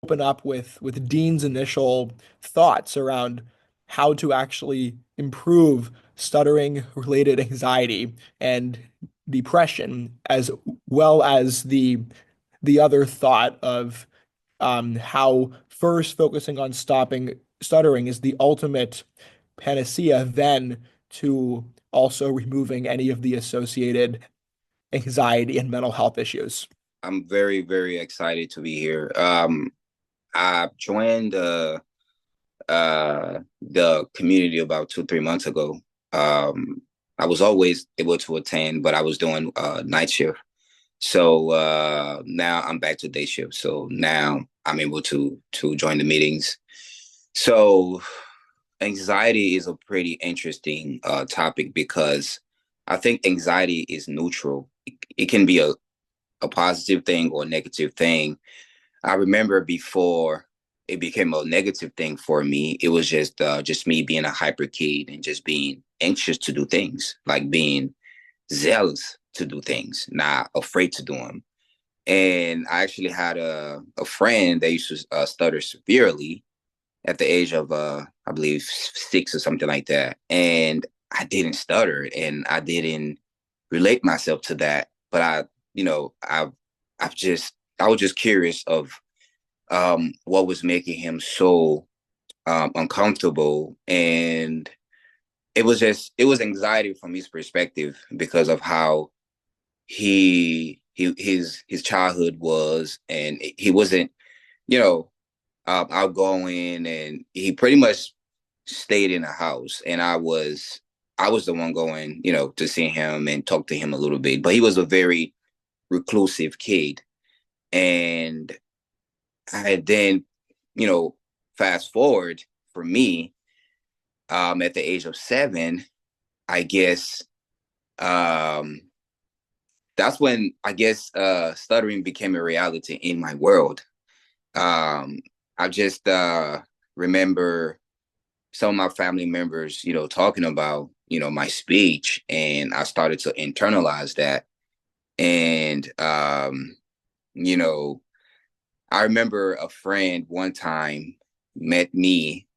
open up with Dean's initial thoughts around how to actually improve stuttering related anxiety and depression, as well as the other thought of how first focusing on stopping stuttering is the ultimate panacea, then to also removing any of the associated anxiety and mental health issues. I'm very, very excited to be here. I joined the community about 2, 3 months ago. I was always able to attend, but I was doing night shift. So now I'm back to day shift. So now I'm able to join the meetings. So anxiety is a pretty interesting topic because I think anxiety is neutral. It can be a positive thing or a negative thing. I remember before it became a negative thing for me, it was just me being a hyper kid and just being anxious to do things, like being zealous to do things, not afraid to do them. And I actually had a friend that used to stutter severely at the age of I believe 6 or something like that, and I didn't stutter and I didn't relate myself to that, but I was just curious of what was making him so uncomfortable, and it was anxiety from his perspective because of how his childhood was, and he wasn't, you know, outgoing, and he pretty much stayed in the house, and I was the one going, to see him and talk to him a little bit, but he was a very reclusive kid. And I then, you know, fast forward for me, at the age of 7, I guess, um, that's when I guess stuttering became a reality in my world. Um, I just remember some of my family members, talking about, my speech, and I started to internalize that. And, you know, I remember a friend one time met me,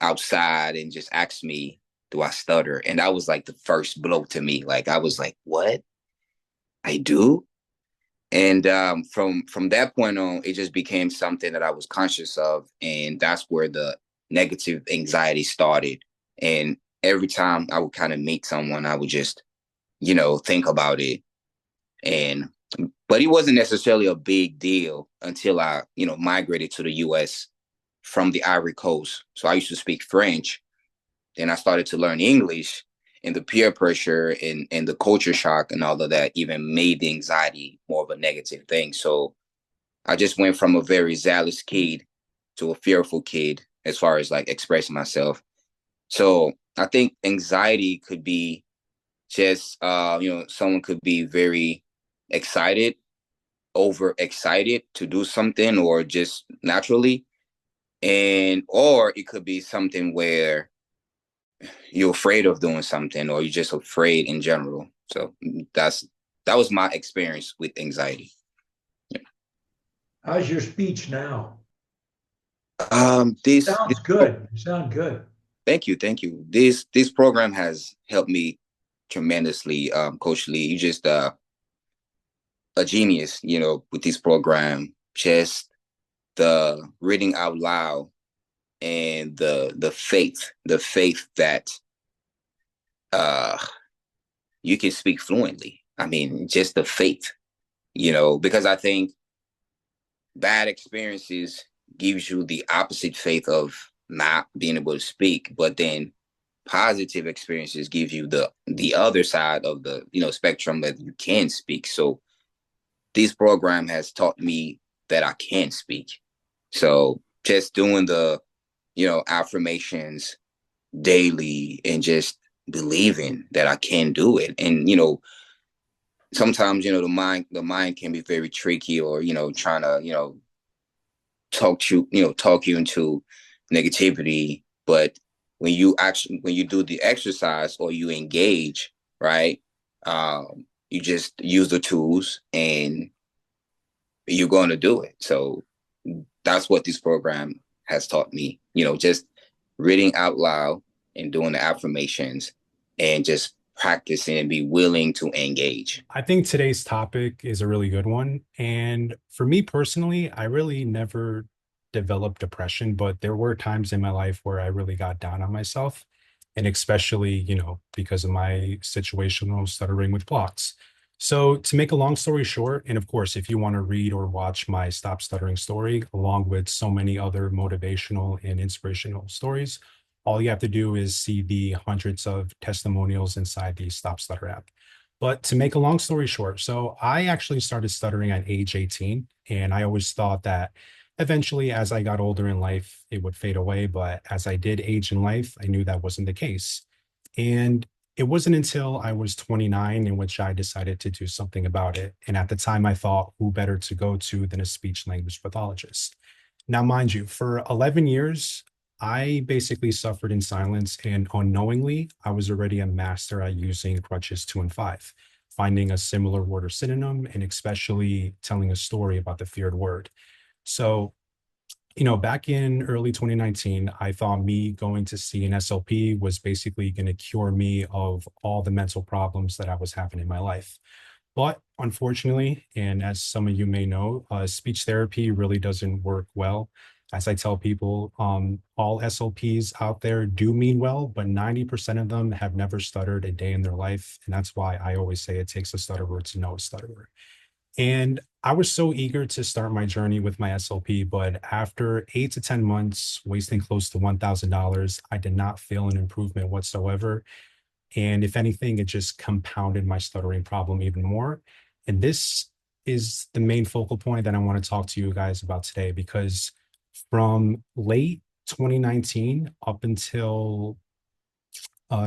outside and just asked me, do I stutter? And that was like the first blow to me. Like, I was like, what? I do? And from that point on, it just became something that I was conscious of, and that's where the negative anxiety started. And every time I would kind of meet someone, I would just, think about it. And but it wasn't necessarily a big deal until I, migrated to the U.S. from the Ivory Coast. So I used to speak French, then I started to learn English, and the peer pressure and the culture shock and all of that even made the anxiety more of a negative thing. So I just went from a very zealous kid to a fearful kid as far as like expressing myself. So I think anxiety could be just, someone could be very excited, over excited to do something or just naturally. And, or it could be something where you're afraid of doing something or you're just afraid in general. So that was my experience with anxiety. Yeah. How's your speech now? This Sounds good. You sound good. Thank you, thank you. This program has helped me tremendously. Coach Lee, you just a genius, with this program. Just the reading out loud and the faith that uh you can speak fluently. I mean, just the faith, because I think bad experiences gives you the opposite faith of not being able to speak, but then positive experiences give you the other side of the spectrum that you can speak. So this program has taught me that I can speak. So just doing the affirmations daily and just believing that I can do it. And sometimes the mind can be very tricky, or trying to talk you into negativity. But when you do the exercise or you engage, right, you just use the tools and you're going to do it. So that's what this program has taught me. Just reading out loud and doing the affirmations and just practicing and be willing to engage. I think today's topic is a really good one. And for me personally, I really never developed depression, but there were times in my life where I really got down on myself. And especially, because of my situational stuttering with blocks. So, to make a long story short, and of course, if you want to read or watch my Stop Stuttering story, along with so many other motivational and inspirational stories, all you have to do is see the hundreds of testimonials inside the Stop Stutter app. But to make a long story short, so I actually started stuttering at age 18, and I always thought that eventually, as I got older in life, it would fade away. But as I did age in life, I knew that wasn't the case. And it wasn't until I was 29 in which I decided to do something about it. And at the time, I thought, who better to go to than a speech language pathologist? Now, mind you, for 11 years, I basically suffered in silence, and unknowingly, I was already a master at using crutches 2 and 5, finding a similar word or synonym, and especially telling a story about the feared word. So, back in early 2019, I thought me going to see an SLP was basically going to cure me of all the mental problems that I was having in my life. But unfortunately, and as some of you may know, speech therapy really doesn't work well. As I tell people, all SLPs out there do mean well, but 90% of them have never stuttered a day in their life. And that's why I always say it takes a stutterer to know a stutterer. And I was so eager to start my journey with my SLP, but after 8 to 10 months, wasting close to $1,000, I did not feel an improvement whatsoever. And if anything, it just compounded my stuttering problem even more. And this is the main focal point that I want to talk to you guys about today, because from late 2019 up until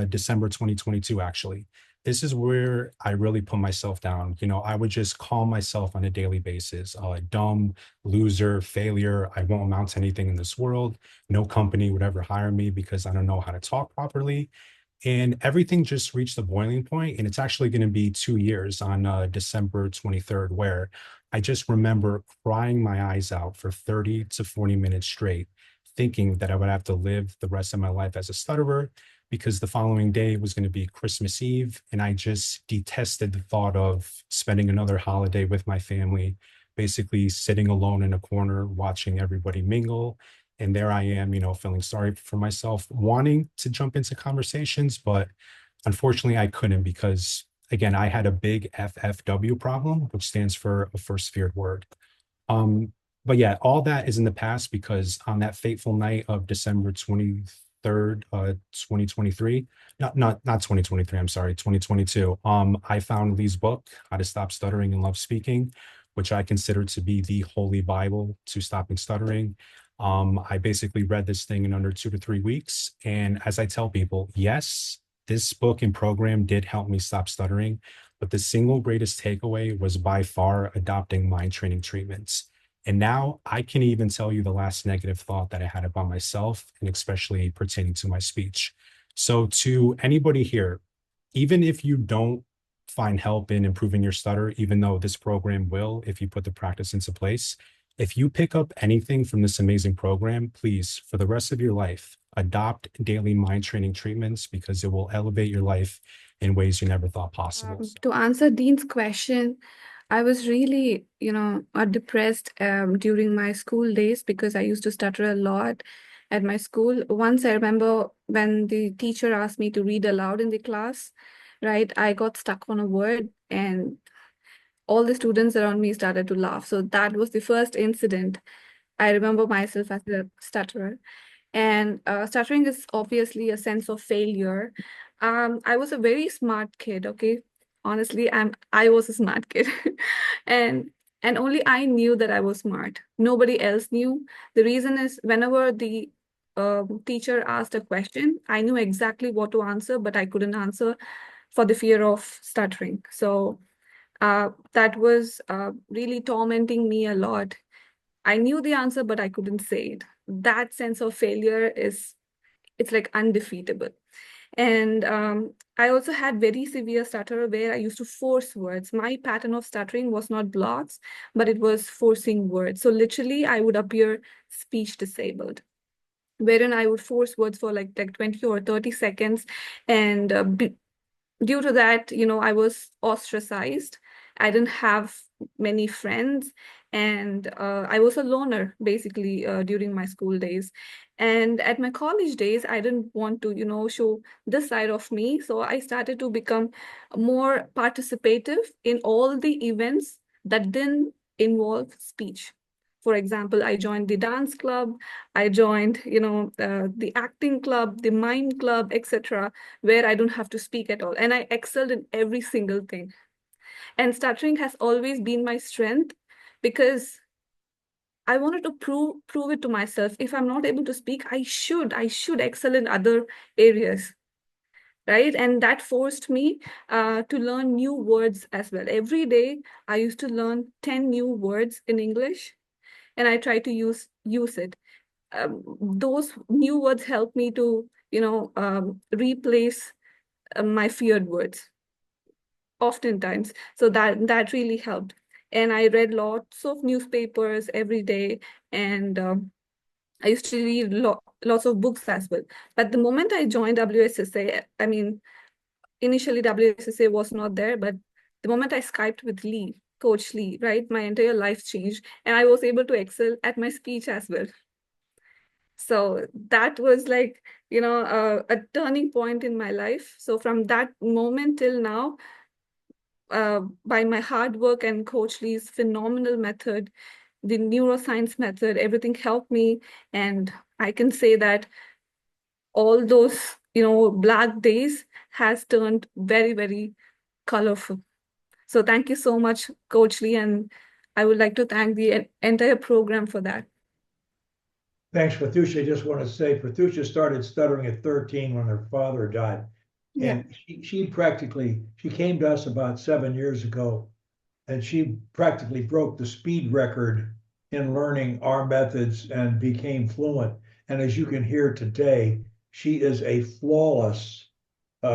December 2022, actually, this is where I really put myself down. I would just call myself on a daily basis, dumb, loser, failure. I won't amount to anything in this world. No company would ever hire me because I don't know how to talk properly. And everything just reached a boiling point, and it's actually going to be 2 years on December 23rd, where I just remember crying my eyes out for 30 to 40 minutes straight, thinking that I would have to live the rest of my life as a stutterer, because the following day was going to be Christmas Eve, and I just detested the thought of spending another holiday with my family, basically sitting alone in a corner watching everybody mingle. And there I am, feeling sorry for myself, wanting to jump into conversations, but unfortunately I couldn't, because again, I had a big FFW problem, which stands for a first feared word. But yeah, all that is in the past, because on that fateful night of December 23rd, 2023, not 2023, I'm sorry, 2022, I found Lee's book, How to Stop Stuttering and Love Speaking, which I consider to be the holy Bible to stopping stuttering. I basically read this thing in under 2 to 3 weeks. And as I tell people, yes, this book and program did help me stop stuttering, but the single greatest takeaway was by far adopting mind training treatments. And now I can even tell you the last negative thought that I had about myself, and especially pertaining to my speech. So, to anybody here, even if you don't find help in improving your stutter, even though this program will, if you put the practice into place, if you pick up anything from this amazing program, please, for the rest of your life, adopt daily mind training treatments, because it will elevate your life in ways you never thought possible. To answer Dean's question, I was really, depressed during my school days because I used to stutter a lot at my school. Once I remember when the teacher asked me to read aloud in the class, right? I got stuck on a word and all the students around me started to laugh. So that was the first incident I remember myself as a stutterer. And stuttering is obviously a sense of failure. I was a very smart kid, okay? Honestly, I was a smart kid. and and only I knew that I was smart. Nobody else knew. The reason is whenever the teacher asked a question, I knew exactly what to answer, but I couldn't answer for the fear of stuttering. So that was really tormenting me a lot. I knew the answer, but I couldn't say it. That sense of failure it's like undefeatable. And I also had very severe stutter where I used to force words. My pattern of stuttering was not blocks, but it was forcing words. So literally, I would appear speech disabled, wherein I would force words for like 20 or 30 seconds. And due to that, I was ostracized. I didn't have many friends, and I was a loner basically during my school days. And at my college days, I didn't want to, show this side of me. So I started to become more participative in all the events that didn't involve speech. For example, I joined the dance club, I joined, the acting club, the mime club, etc., where I don't have to speak at all. And I excelled in every single thing. And stuttering has always been my strength because I wanted to prove it to myself. If I'm not able to speak, I should excel in other areas. Right. And that forced me to learn new words as well. Every day I used to learn 10 new words in English, and I try to use it. Those new words help me to, replace my feared words oftentimes. So that really helped. And I read lots of newspapers every day, and I used to read lots of books as well. But the moment I joined WSSA, I mean, initially WSSA was not there, but the moment I Skyped with Lee, Coach Lee, right, my entire life changed, and I was able to excel at my speech as well. So that was like, a turning point in my life. So from that moment till now, by my hard work and Coach Lee's phenomenal method, the neuroscience method, everything helped me. And I can say that all those, black days has turned very, very colorful. So thank you so much, Coach Lee. And I would like to thank the entire program for that. Thanks, Pratyusha. I just want to say Pratyusha started stuttering at 13 when her father died. Yeah. And she came to us about 7 years ago, and she practically broke the speed record in learning our methods and became fluent. And as you can hear today, she is a flawless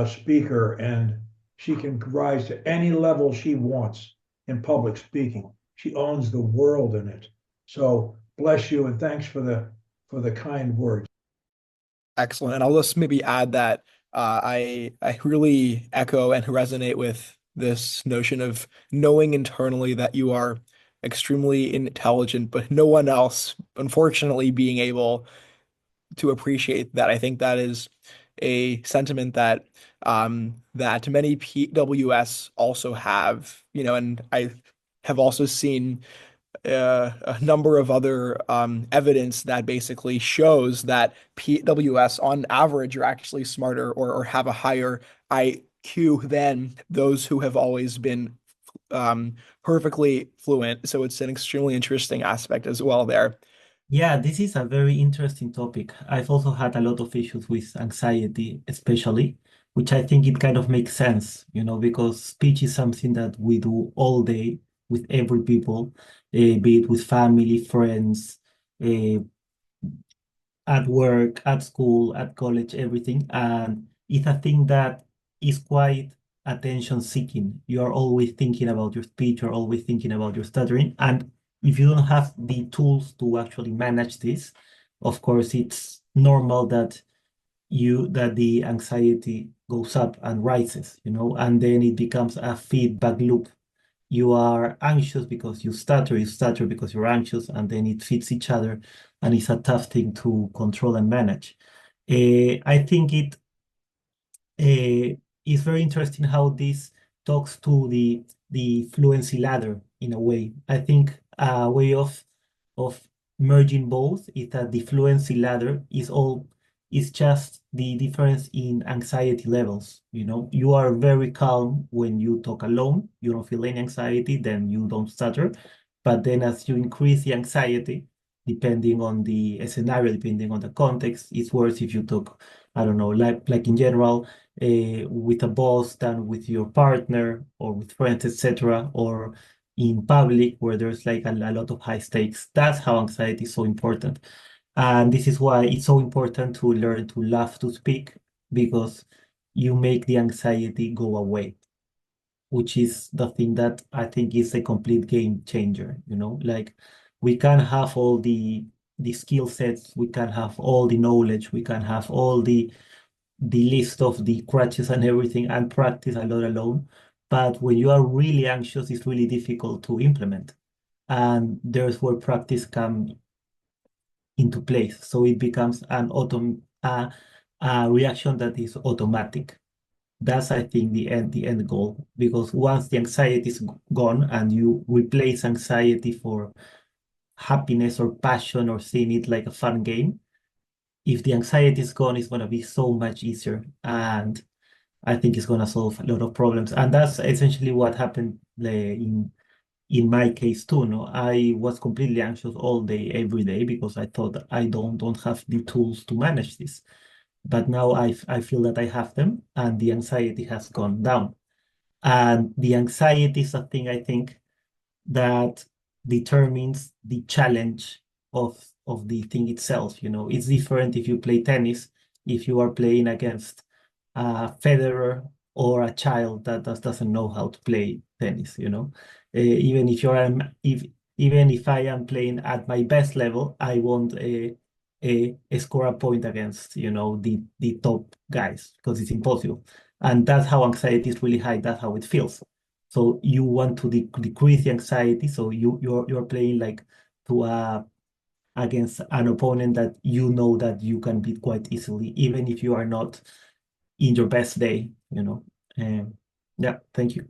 speaker, and she can rise to any level she wants in public speaking. She owns the world in it. So bless you, and thanks for the kind words. Excellent. And I'll just maybe add that I really echo and resonate with this notion of knowing internally that you are extremely intelligent, but no one else, unfortunately, being able to appreciate that. I think that is a sentiment that that many PWS also have, and I have also seen a number of other evidence that basically shows that PWS on average are actually smarter or have a higher IQ than those who have always been perfectly fluent. So it's an extremely interesting aspect as well there. Yeah, this is a very interesting topic. I've also had a lot of issues with anxiety, especially, which I think it kind of makes sense, because speech is something that we do all day with every people, be it with family, friends, uh, at work, at school, at college, everything. And it's a thing that is quite attention seeking. You are always thinking about your speech, you're always thinking about your stuttering. And if you don't have the tools to actually manage this, of course, it's normal that the anxiety goes up and rises, and then it becomes a feedback loop. You are anxious because you stutter because you're anxious, and then it fits each other, and it's a tough thing to control and manage. I think it is very interesting how this talks to the fluency ladder in a way. I think a way of merging both is that the fluency ladder is just the difference in anxiety levels. You are very calm when you talk alone. You don't feel any anxiety, then you don't stutter. But then as you increase the anxiety, depending on the scenario, depending on the context, it's worse if you talk, I don't know, like in general, with a boss than with your partner or with friends, etc., or in public where there's like a lot of high stakes. That's how anxiety is so important. And this is why it's so important to learn to laugh to speak, because you make the anxiety go away, which is the thing that I think is a complete game changer. Like we can have all the skill sets, we can have all the knowledge, we can have all the list of the crutches and everything and practice a lot alone. But when you are really anxious, it's really difficult to implement. And there's where practice comes into place. So it becomes a reaction that is automatic. That's, I think, the end goal. Because once the anxiety is gone and you replace anxiety for happiness or passion or seeing it like a fun game, if the anxiety is gone, it's going to be so much easier. And I think it's going to solve a lot of problems. And that's essentially what happened in my case too. No, I was completely anxious all day, every day, because I thought I don't have the tools to manage this. But now I feel that I have them, and the anxiety has gone down. And the anxiety is a thing, I think, that determines the challenge of the thing itself. It's different if you play tennis, if you are playing against a Federer or a child that doesn't know how to play tennis. Even if I am playing at my best level, I won't score a point against the top guys, because it's impossible. And that's how anxiety is really high. That's how it feels. So you want to decrease the anxiety. So you're playing like to against an opponent that you know that you can beat quite easily, even if you are not in your best day. Yeah, thank you.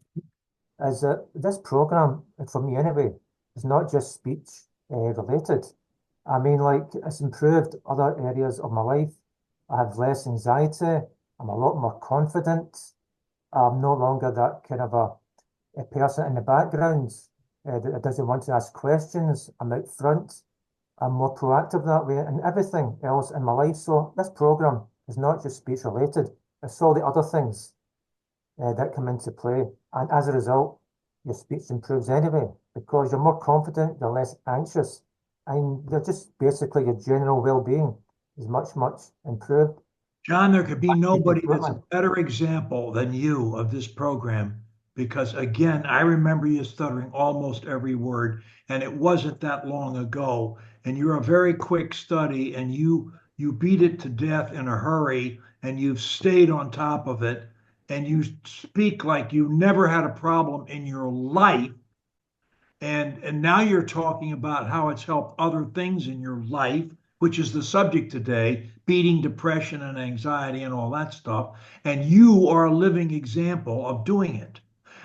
Is that this program, for me anyway, is not just speech related. I mean, like, it's improved other areas of my life. I have less anxiety. I'm a lot more confident. I'm no longer that kind of a person in the background that doesn't want to ask questions. I'm out front. I'm more proactive that way, and everything else in my life. So this program is not just speech related. It's all the other things that come into play. And as a result, your speech improves anyway, because you're more confident, you're less anxious, and you're just basically your general well-being is much, much improved. John, there could be nobody that's a Completely. better example than you of this program, because again, I remember you stuttering almost every word, and it wasn't that long ago. And you're a very quick study, and you beat it to death in a hurry, and you've stayed on top of it, and you speak like you never had a problem in your life. And now you're talking about how it's helped other things in your life, which is the subject today, beating depression and anxiety and all that stuff. And you are a living example of doing it.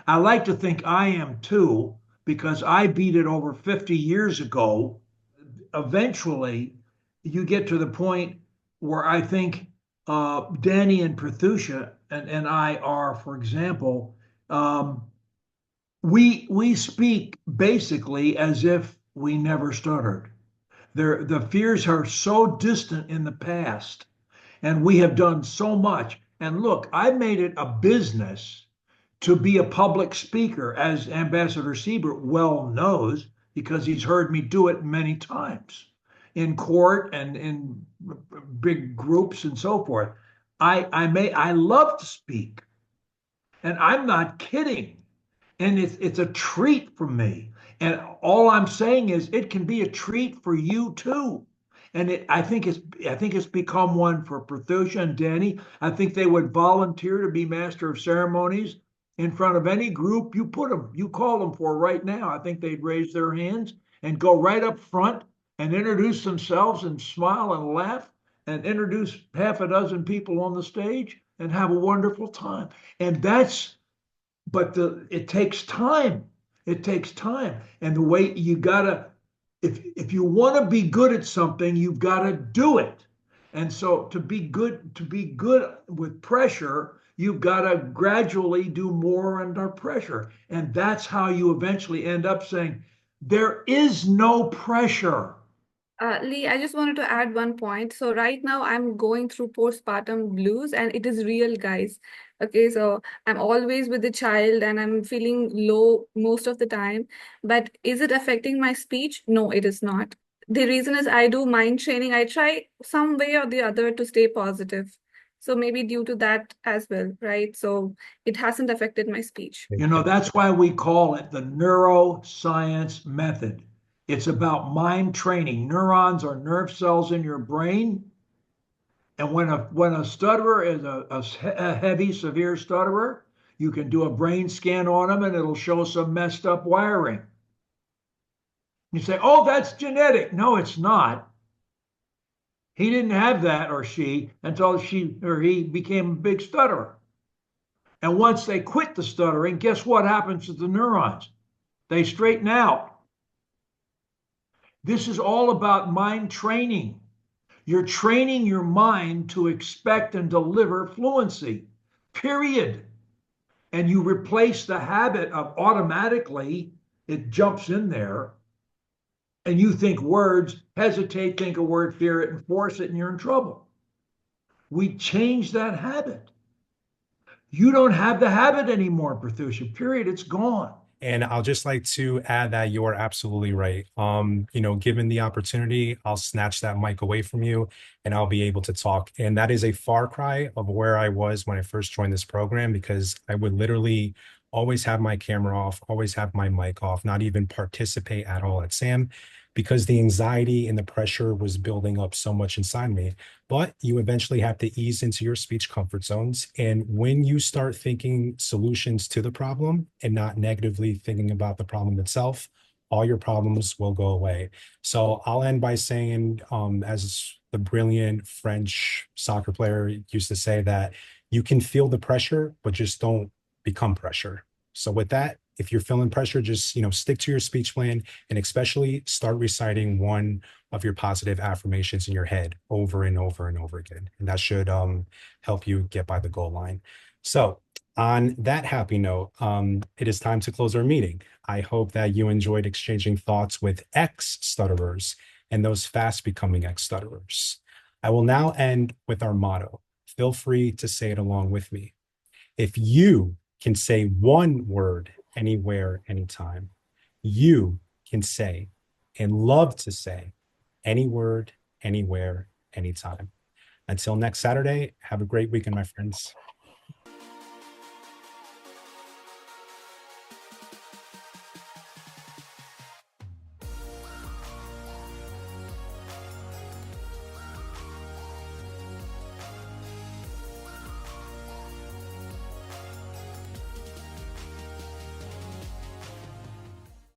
I like to think I am too, because I beat it over 50 years ago. Eventually, you get to the point where I think Danny and Prathushya and I are, for example, we speak basically as if we never stuttered. The fears are so distant in the past, and we have done so much. And look, I made it a business to be a public speaker, as Ambassador Siebert well knows, because he's heard me do it many times in court and in big groups and so forth. I love to speak, and I'm not kidding. And it's a treat for me. And all I'm saying is it can be a treat for you too. And I think it's become one for Prathushya and Danny. I think they would volunteer to be master of ceremonies in front of any group you call them for right now. I think they'd raise their hands and go right up front and introduce themselves and smile and laugh and introduce half a dozen people on the stage and have a wonderful time. And but it takes time. It takes time. And the way you gotta, if you want to be good at something, you've got to do it. And so to be good with pressure, you've got to gradually do more under pressure. And that's how you eventually end up saying, there is no pressure. Lee, I just wanted to add one point. So right now I'm going through postpartum blues and it is real, guys. Okay, so I'm always with the child and I'm feeling low most of the time. But is it affecting my speech? No, it is not. The reason is I do mind training. I try some way or the other to stay positive. So maybe due to that as well, right? So it hasn't affected my speech. You know, that's why we call it the neuroscience method. It's about mind training. Neurons are nerve cells in your brain. And when a stutterer is a heavy, severe stutterer, you can do a brain scan on them and it'll show some messed up wiring. You say, oh, that's genetic. No, it's not. He didn't have that, or she, until she or he became a big stutterer. And once they quit the stuttering, guess what happens to the neurons? They straighten out. This is all about mind training. You're training your mind to expect and deliver fluency, period. And you replace the habit of automatically, it jumps in there, and you think words, hesitate, think a word, fear it, and force it, and you're in trouble. We change that habit. You don't have the habit anymore, Prathusha, period. It's gone. And I'll just like to add that you are absolutely right. You know, given the opportunity, I'll snatch that mic away from you and I'll be able to talk. And that is a far cry of where I was when I first joined this program, because I would literally always have my camera off, always have my mic off, not even participate at all at SAM, because the anxiety and the pressure was building up so much inside me. But you eventually have to ease into your speech comfort zones. And when you start thinking solutions to the problem and not negatively thinking about the problem itself, all your problems will go away. So I'll end by saying, as the brilliant French soccer player used to say, that you can feel the pressure, but just don't become pressure. So with that, if you're feeling pressure, just, you know, stick to your speech plan and especially start reciting one of your positive affirmations in your head over and over and over again. And that should help you get by the goal line. So on that happy note, it is time to close our meeting. I hope that you enjoyed exchanging thoughts with ex-stutterers and those fast becoming ex-stutterers. I will now end with our motto. Feel free to say it along with me. If you can say one word anywhere, anytime, you can say and love to say any word, anywhere, anytime. Until next Saturday, have a great weekend, my friends.